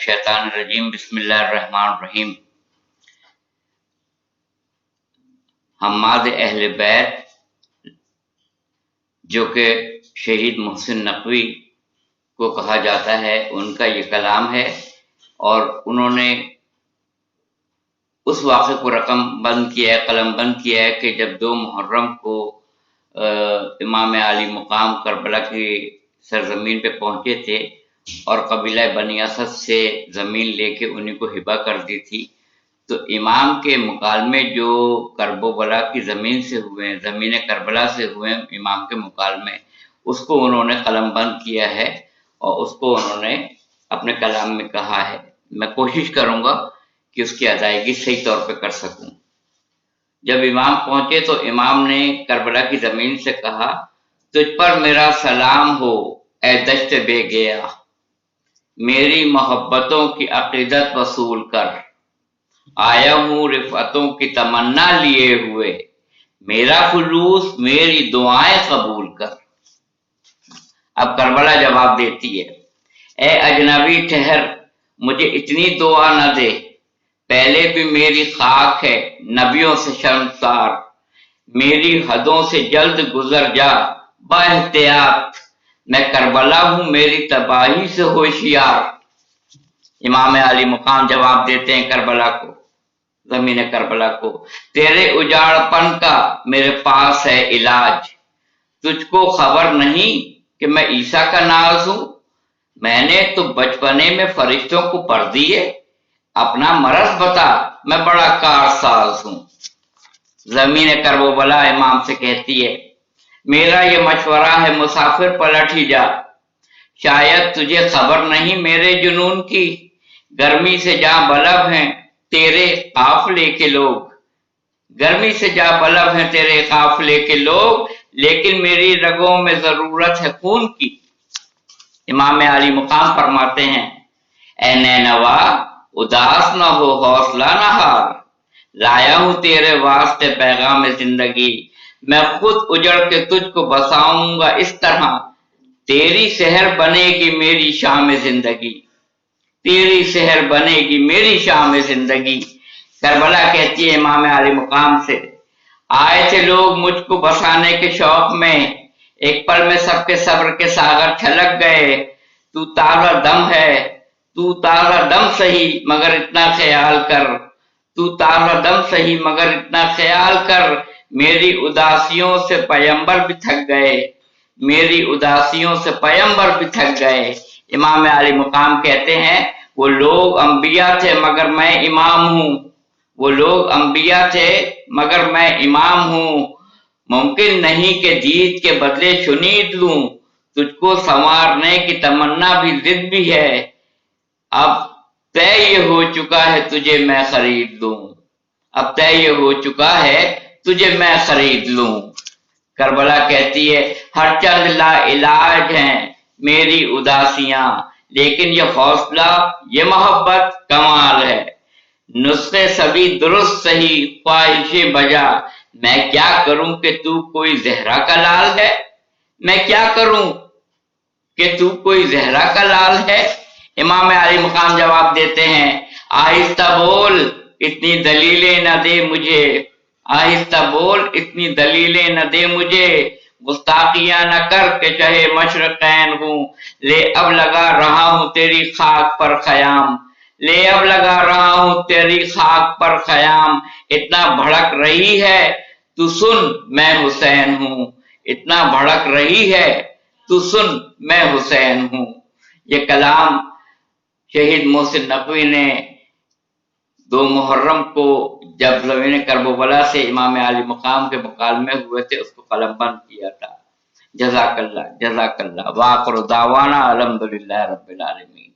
मिनश्शैतानिर रजीम बिस्मिल्लाहिर्रहमानिर्रहीम। हम्माद अहले बैत जो कि शहीद मोहसिन नकवी को कहा जाता है, उनका ये कलाम है और उन्होंने उस वाक़े को कलम बंद किया है कि जब 2 मुहर्रम को इमाम आली मुकाम करबला की सरजमीन पे पहुंचे थे और कबीला बनी असद से ज़मीन लेके उन्हीं को हिबा कर दी थी, तो इमाम के मुकालमे जो करबला की ज़मीन से हुए हैं, ज़मीन करबला से हुए हैं इमाम के मुकालमे, उसको उन्होंने कलम बंद किया है और उसको उन्होंने अपने कलाम में कहा है। मैं कोशिश करूँगा कि उसकी अदायगी सही तौर पे कर सकूं। जब इमाम पहुंचे तो इमाम ने करबला की ज़मीन से कहा, तुझ पर मेरा सलाम हो ए दश्त बेगया, मेरी मोहब्बतों की अकीदत वसूल कर, आया हूँ रिफ़तों की तमन्ना लिए हुए, मेरा खुलूस मेरी दुआएं कबूल कर। अब करबला जवाब देती है, ए अजनबी ठहर, मुझे इतनी दुआ न दे, पहले भी मेरी खाक है नबियों से शर्मसार, मेरी हदों से जल्द गुजर जा बाएहतियात, मैं करबला हूँ मेरी तबाही से होशियार। इमाम अली मुकाम जवाब देते हैं करबला को, ज़मीन करबला को, तेरे उजाड़पन का मेरे पास है इलाज, तुझको खबर नहीं कि मैं ईसा का नाज हूं, मैंने तो बचपने में फरिश्तों को पढ़ दिए, अपना मरज बता मैं बड़ा कारसाज हूं। ज़मीन करबला इमाम से कहती है, मेरा ये मशवरा है मुसाफिर पलट ही जा, शायद तुझे खबर नहीं मेरे जुनून की, गर्मी से जा बलब हैं तेरे काफिले के लोग, गर्मी से जा बलब हैं तेरे काफिले के लोग, लेकिन मेरी रगों में जरूरत है खून की। इमाम अली मुकाम फरमाते हैं, ए नैनवा उदास न हो हौसला न हार, लाया हूं तेरे वास्ते पैगाम जिंदगी, मैं खुद उजड़ के तुझको बसाऊंगा इस तरह, तेरी शहर बनेगी मेरी शाम जिंदगी, तेरी शहर बनेगी मेरी शाम जिंदगी। करबला कहती है इमाम अली मुकाम से, आए थे लोग मुझको बसाने के शौक में, एक पल में सबके सब्र के सागर छलक गए, तू ताज़ा दम है, तू ताज़ा दम सही मगर इतना ख्याल कर, तू ताज़ा दम सही मगर इतना ख्याल कर, मेरी उदासियों से पैगंबर भी थक गए, मेरी उदासियों से पैगंबर भी थक गए। इमाम अली मुकाम कहते हैं, वो लोग अंबिया थे मगर मैं इमाम हूँ, वो लोग अंबिया थे मगर मैं इमाम हूँ, मुमकिन नहीं कि जीत के बदले शुनीद लूं, तुझको संवारने की तमन्ना भी जिद भी है, अब तय ये हो चुका है तुझे मैं खरीद लूं, अब तय ये हो चुका है तुझे मैं खरीद लूं। करबला कहती है, हर चंद ला इलाज हैं मेरी उदासियां, लेकिन ये हौसला ये मोहब्बत कमाल है, नुस्खे सभी दुरुस्त सही ख्वाहिशें बजा, मैं क्या करूं कि तू कोई जहरा का लाल है, मैं क्या करूं कि तू कोई जहरा का लाल है। इमाम अली मुकाम जवाब देते हैं, आहिस्ता बोल इतनी दलीलें न दे मुझे, आहिस्ता बोल इतनी दलीलें न दे मुझे, गुस्ताखियां न कर के चाहे मशरक़ैन हूं, ले अब लगा रहा हूं तेरी खाक पर ख़याम, ले अब लगा रहा हूं तेरी खाक पर ख़याम, इतना भड़क रही है तू सुन मैं हुसैन हूं, इतना भड़क रही है तू सुन मैं हुसैन हूं। ये कलाम शहीद मोहसिन नकवी ने 2 मुहर्रम को जब ज़मीन करबला से इमाम अली मुकाम के मुकालमे हुए थे, उसको कलमबंद किया था। जज़ाकल्लाह जज़ाकल्लाह, व आखिरु दावाना अल्हम्दुलिल्लाहि रब्बिल आलमीन।